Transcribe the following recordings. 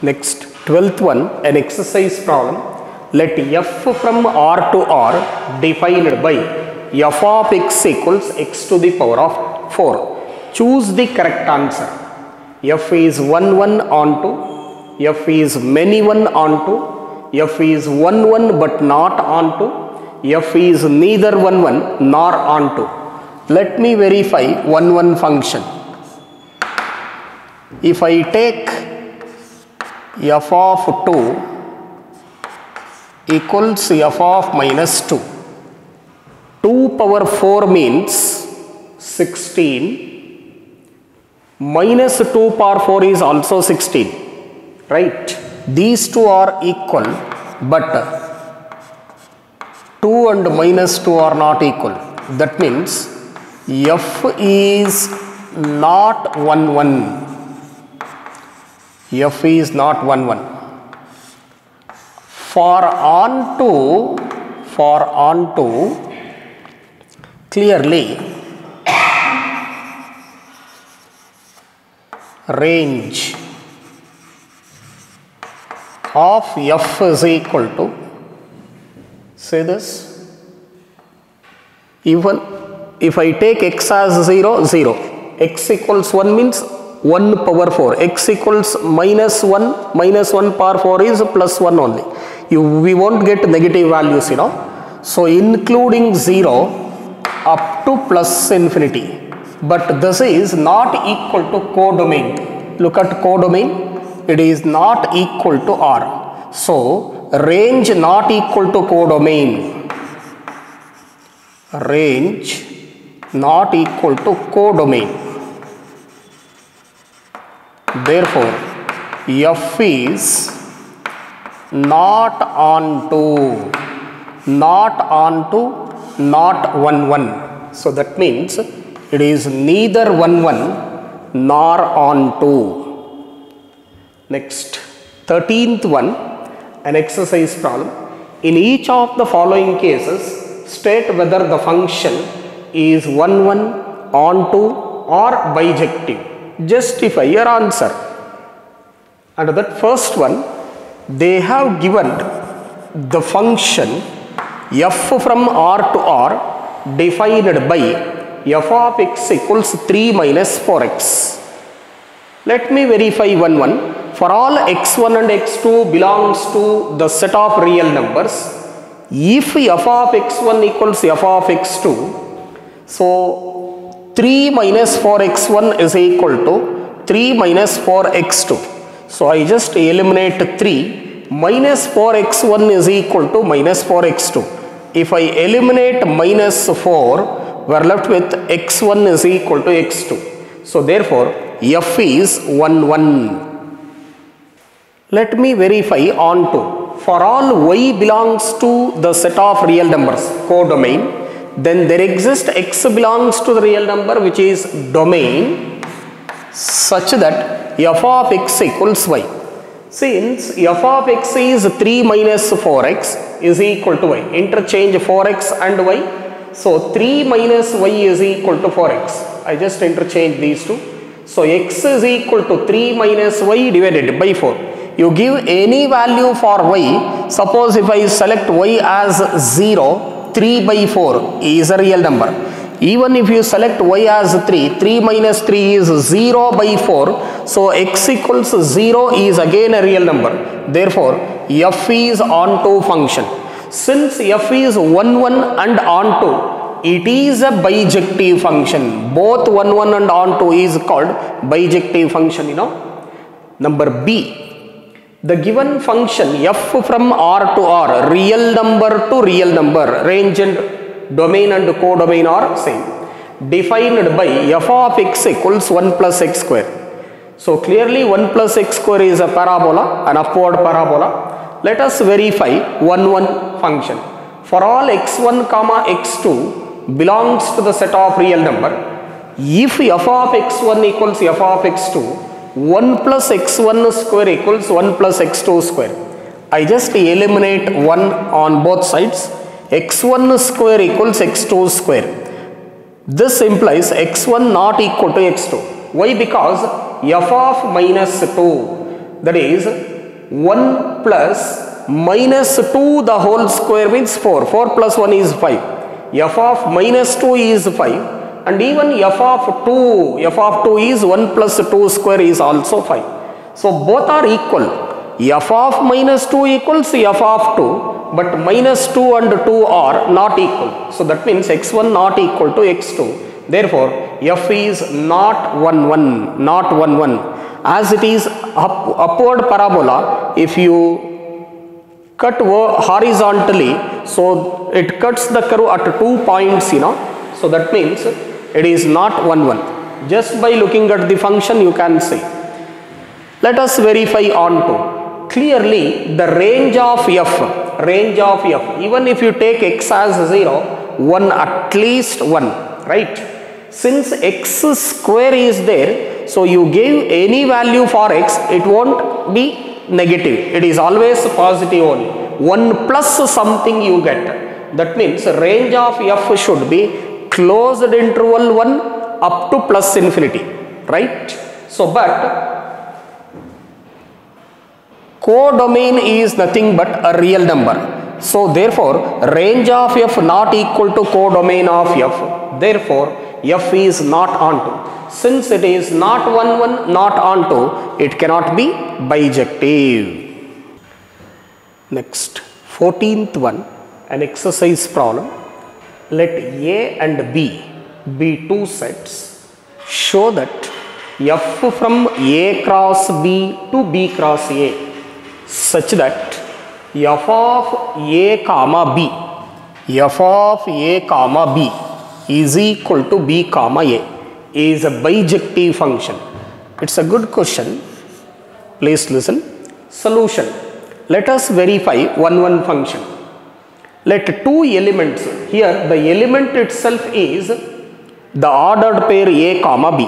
Next, 12th one, an exercise problem. Let f from R to R defined by f of x equals x to the power of 4. Choose the correct answer. F is 1 1 onto, f is many 1 onto, f is 1 1 but not onto, f is neither 1 1 nor onto. Let me verify 1 1 function. If I take f of 2 equals f of minus 2. 2 power 4 means 16. Minus 2 power 4 is also 16. Right? These two are equal, but 2 and minus 2 are not equal. That means f is not 1 1. F is not 1 1. For onto clearly range of f is equal to, say this, even if I take x as 0, 0, x equals 1 means 1 power 4, x equals minus 1 power 4 is plus 1 only. We won't get negative values, you know. So including 0 up to plus infinity. But this is not equal to codomain. Look at codomain. It is not equal to R. So range not equal to codomain. Range not equal to codomain. Therefore, f is not onto, not 1 1. So that means it is neither 1 1 nor onto. Next, 13th one, an exercise problem. In each of the following cases, state whether the function is 1 1, onto or bijective. Justify your answer. And that first one, they have given the function f from R to R defined by f of x equals 3 minus 4x. Let me verify 1 1. For all x1 and x2 belongs to the set of real numbers, if f of x1 equals f of x2, so 3 minus 4x1 is equal to 3 minus 4x2. So I just eliminate 3. Minus 4x1 is equal to minus 4x2. If I eliminate minus 4, we are left with x1 is equal to x2. So therefore, f is 1 1. Let me verify onto. For all y belongs to the set of real numbers, codomain, then there exists x belongs to the real number which is domain such that f of x equals y. Since f of x is 3 minus 4x is equal to y, interchange 4x and y. So 3 minus y is equal to 4x. I just interchange these two. So x is equal to 3 minus y divided by 4. You give any value for y. Suppose if I select y as 0, 3 by 4 is a real number. Even if you select y as 3, 3 minus 3 is 0 by 4. So x equals 0 is again a real number. Therefore, f is onto function. Since f is 1 1 and onto, it is a bijective function. Both 1 1 and onto is called bijective function, you know. Number B. The given function f from R to R, real number to real number, range and domain and codomain are same, defined by f of x equals 1 plus x square. So clearly 1 plus x square is a parabola, an upward parabola. Let us verify 1 1 function. For all x1 comma x2 belongs to the set of real number, if f of x1 equals f of x2, 1 plus x1 square equals 1 plus x2 square. I just eliminate 1 on both sides. X1 square equals x2 square. This implies x1 not equal to x2. Why? Because f of minus 2. that is 1 plus minus 2 the whole square means 4. 4 plus 1 is 5. F of minus 2 is 5, and even f of 2 is 1 plus 2 square is also 5. So both are equal. F of minus 2 equals f of 2, but minus 2 and 2 are not equal. So that means x1 not equal to x2. Therefore f is not 1 1, not 1 1. As it is upward parabola, if you cut horizontally, so it cuts the curve at 2 points, so that means it is not 1 1. Just by looking at the function you can say. Let us verify on to. Clearly the range of f, even if you take x as 0, 1 at least 1, right? Since x square is there, so you give any value for x, it won't be negative. It is always positive only. 1 plus something you get. That means range of f should be closed interval 1 up to plus infinity, right? So but codomain is nothing but a real number. So therefore range of f not equal to codomain of f. Therefore f is not onto. Since it is not 1 1, not onto, it cannot be bijective. Next, 14th one, an exercise problem. Let A and B be two sets. Show that f from A cross B to B cross A such that f of A comma B, is equal to B comma A is a bijective function. It's a good question. Please listen. Solution. Let us verify one function. Let two elements, here the element itself is the ordered pair A comma B.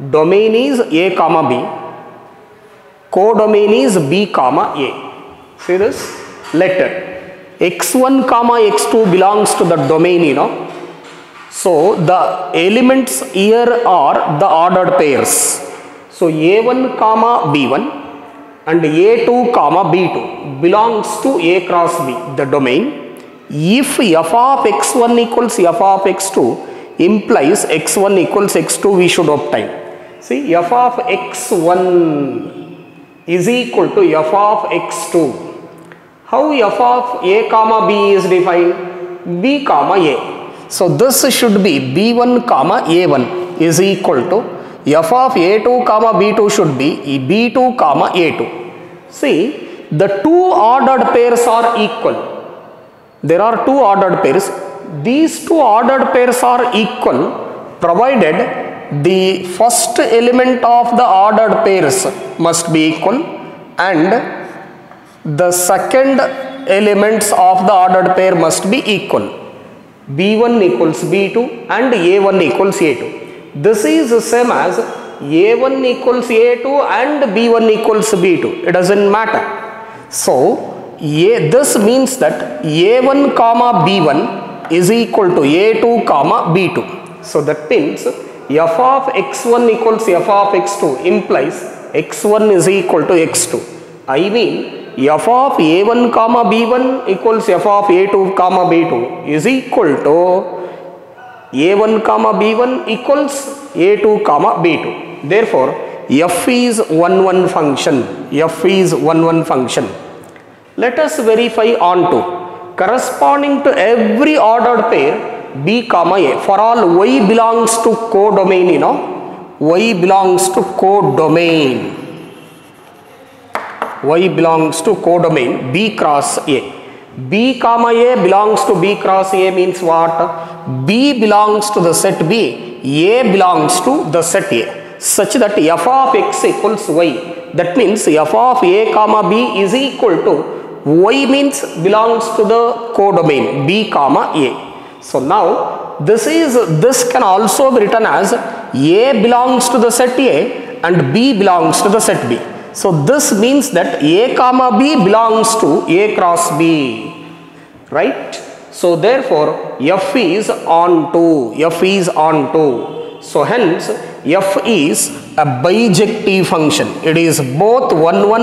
Domain is A comma B. Codomain is B comma A. See this? Let x1 comma x2 belongs to the domain, So the elements here are the ordered pairs. So A1 comma B1 and A2 comma B2 belongs to A cross B, the domain. If f of x1 equals f of x2 implies x1 equals x2, we should obtain. See, f of x1 is equal to f of x2. How f of A comma B is defined? B comma A. So this should be B1 comma A1 is equal to f of A2 comma B2 should be B2 comma A2. See, the two ordered pairs are equal. There are two ordered pairs. These two ordered pairs are equal provided the first element of the ordered pairs must be equal and the second elements of the ordered pair must be equal. B1 equals B2 and A1 equals A2. This is the same as A1 equals A2 and B1 equals B2. It doesn't matter. So this means that A1 comma B1 is equal to A2 comma B2. So that means f of x1 equals f of x2 implies x1 is equal to x2. I mean f of A1 comma B1 equals f of A2 comma B2 is equal to A1 comma B1 equals A2 comma B2. Therefore f is 1 1 function. F is 1 1 function. Let us verify on to. Corresponding to every ordered pair B comma A, for all y belongs to codomain, y belongs to codomain. Y belongs to codomain B cross A. B comma A belongs to B cross A means what? B belongs to the set B, A belongs to the set A, such that f of x equals y. That means f of A comma B is equal to y means belongs to the codomain B comma A. So now this can also be written as A belongs to the set A and B belongs to the set B. So this means that A comma B belongs to A cross B, right? So therefore f is onto. So hence f is a bijective function. It is both 1 1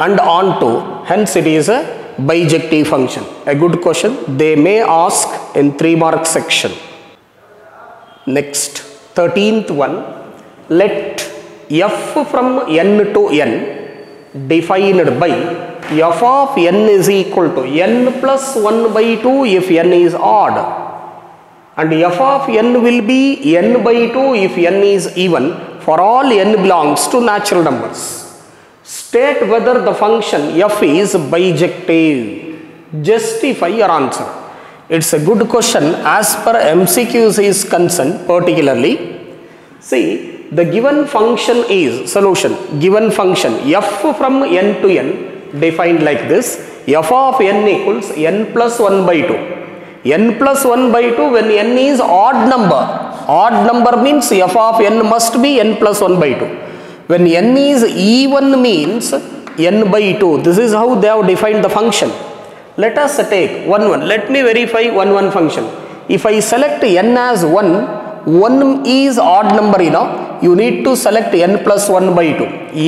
and onto, hence it is a bijective function. A good question. They may ask in 3 mark section. Next, 13th one. Let f from n to n defined by f of n is equal to n plus 1 by 2 if n is odd, and f of n will be n by 2 if n is even for all n belongs to natural numbers. State whether the function f is bijective. Justify your answer. It's a good question as per MCQs is concerned particularly. See, the given function is solution. Given function f from n to n defined like this. F of n equals n plus 1 by 2. N plus 1 by 2 when n is odd number. Odd number means f of n must be n plus 1 by 2. When n is even means n by 2. This is how they have defined the function. Let us take 1 1. Let me verify 1 1 function. If I select n as 1, 1 is odd number, you need to select n plus 1 by 2.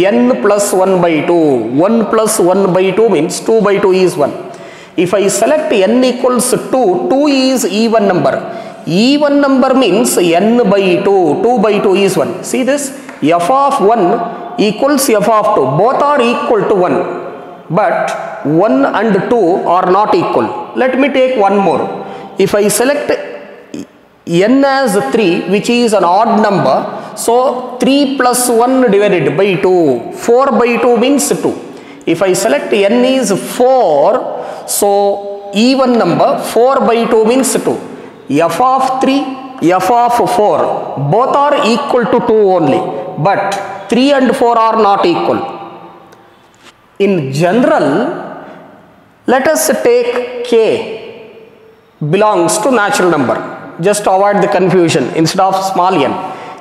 N plus 1 by 2. 1 plus 1 by 2 means 2 by 2 is 1. If I select n equals 2, 2 is even number. Even number means n by 2. 2 by 2 is 1. See this? F of 1 equals f of 2. Both are equal to 1. But 1 and 2 are not equal. Let me take one more. If I select n as 3, which is an odd number, so 3 plus 1 divided by 2. 4 by 2 means 2. If I select n is 4, so even number, 4 by 2 means 2. F of 3, f of 4, both are equal to 2 only. But 3 and 4 are not equal. In general, let us take k belongs to natural number. Just avoid the confusion. Instead of small n,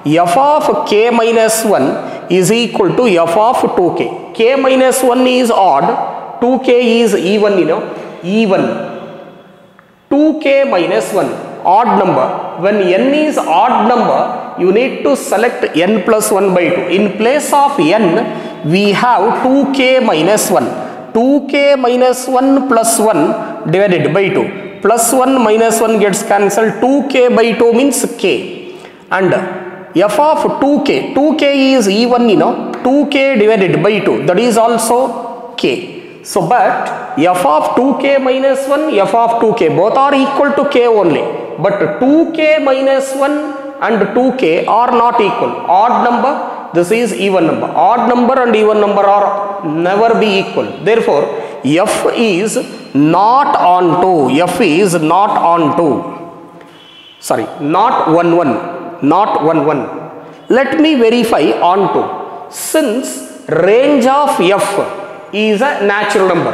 f of k minus 1 is equal to f of 2k. K minus 1 is odd, 2k is even, even. 2k minus 1, odd number. When n is odd number, you need to select n plus 1 by 2. In place of n, we have 2k minus 1. 2k minus 1 plus 1 divided by 2. Plus 1 minus 1 gets cancelled. 2k by 2 means k. And f of 2k. 2k is even, 2k divided by 2. That is also k. So, but f of 2k minus 1, f of 2k, both are equal to k only. But 2k minus 1 and 2k are not equal. Odd number, this is even number. Odd number and even number are never be equal. Therefore, f is not onto. F is not onto. Sorry, not 1 1. Not 1 1. Let me verify onto. Since range of f is a natural number.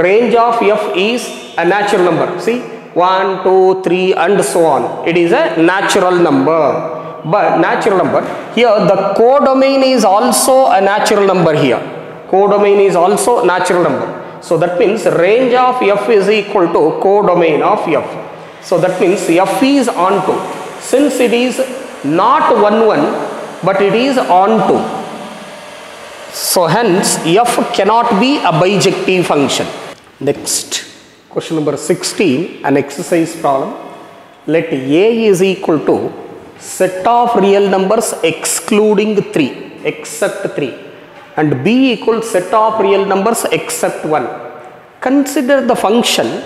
Range of f is a natural number. See, 1, 2, 3 and so on. It is a natural number. But natural number, here the codomain is also a natural number here. Codomain is also natural number. So that means range of f is equal to codomain of f. So that means f is onto. Since it is not 1 1, but it is onto. So hence f cannot be a bijective function. Next, question number 16, an exercise problem. Let a is equal to set of real numbers excluding 3, except 3, and b equals set of real numbers except 1. Consider the function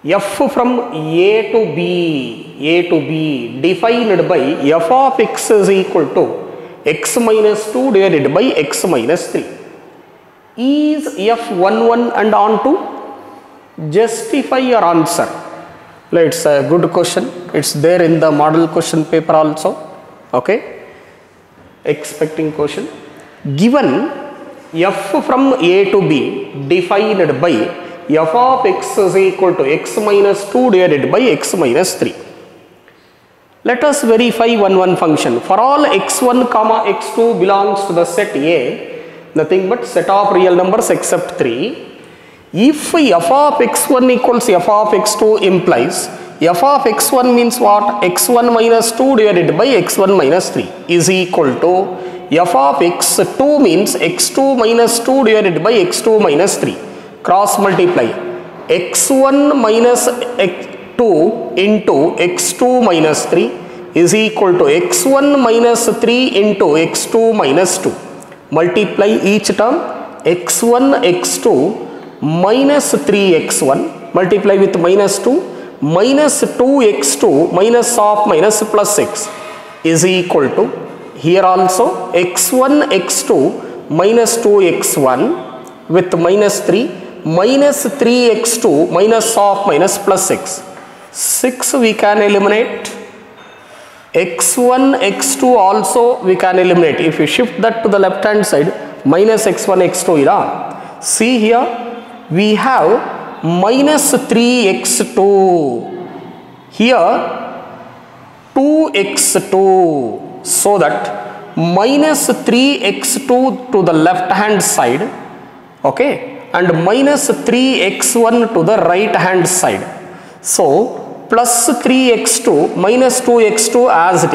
f from a to b defined by f of x is equal to x minus 2 divided by x minus 3. Is f 1 1 and onto? Justify your answer. It's a good question. It's there in the model question paper also. Okay. Expecting question. Given f from a to b defined by f of x is equal to x minus 2 divided by x minus 3. Let us verify 1 1 function. For all x1 comma x2 belongs to the set A, nothing but set of real numbers except 3. If f of x1 equals f of x2 implies f of x1 means what? x1 minus 2 divided by x1 minus 3 is equal to f of x2 means x2 minus 2 divided by x2 minus 3. Cross multiply. x1 minus x2 into x2 minus 3 is equal to x1 minus 3 into x2 minus 2. Multiply each term. x1 x2 minus 3x1 multiply with minus 2 minus 2x2 minus of minus plus 6 is equal to, here also x1 x2 minus 2x1 with minus 3 minus 3x2 minus of minus plus 6. 6 we can eliminate. x1 x2 also we can eliminate. If you shift that to the left hand side, minus x1 x2 ira. See here we have minus 3x2, here 2x2, so that minus 3x2 to the left hand side, okay, and minus 3x1 to the right hand side. So plus 3x2 minus 2x2 as it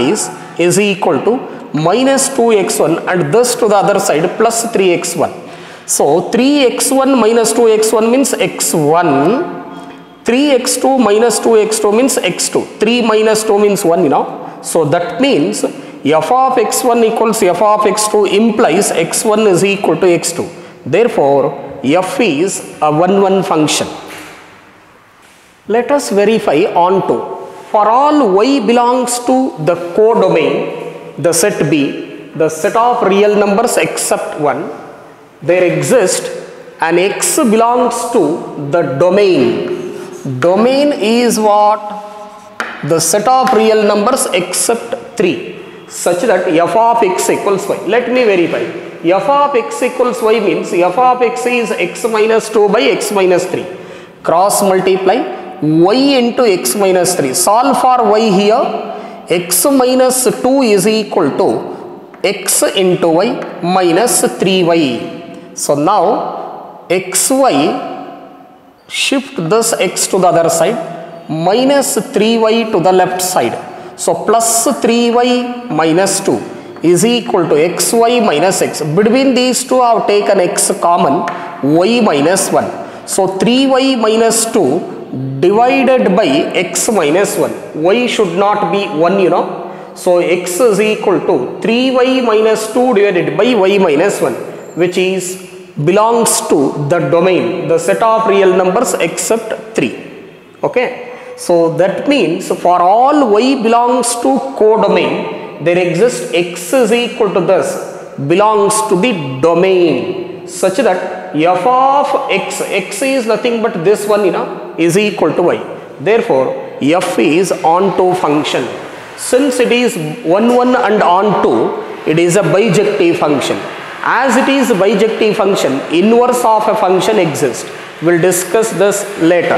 is equal to minus 2x1, and thus to the other side plus 3x1. So 3x1 minus 2x1 means x1, 3x2 minus 2x2 means x2, 3 minus 2 means 1, you know. So that means f of x1 equals f of x2 implies x1 is equal to x2. Therefore, f is a 1-1 function. Let us verify on to, for all y belongs to the codomain, the set B, the set of real numbers except 1, there exists an x belongs to the domain. Domain is what? The set of real numbers except 3, such that f of x equals y. Let me verify. F of x equals y means f of x is x minus 2 by x minus 3. Cross multiply y into x minus 3. Solve for y here. X minus 2 is equal to x into y minus 3y. So now xy, shift this x to the other side, minus 3y to the left side. So plus 3y minus 2 is equal to xy minus x. Between these two I have taken x common, y minus 1. So 3y minus 2 divided by x minus 1. Y should not be 1, you know. So x is equal to 3y minus 2 divided by y minus 1, which is belongs to the domain, the set of real numbers except 3. Okay. So that means for all y belongs to codomain, there exists x is equal to this belongs to the domain, such that f of x is nothing but this one, you know, is equal to y. Therefore, f is onto function. Since it is 1-1 and onto, it is a bijective function. As it is a bijective function, inverse of a function exists. We will discuss this later.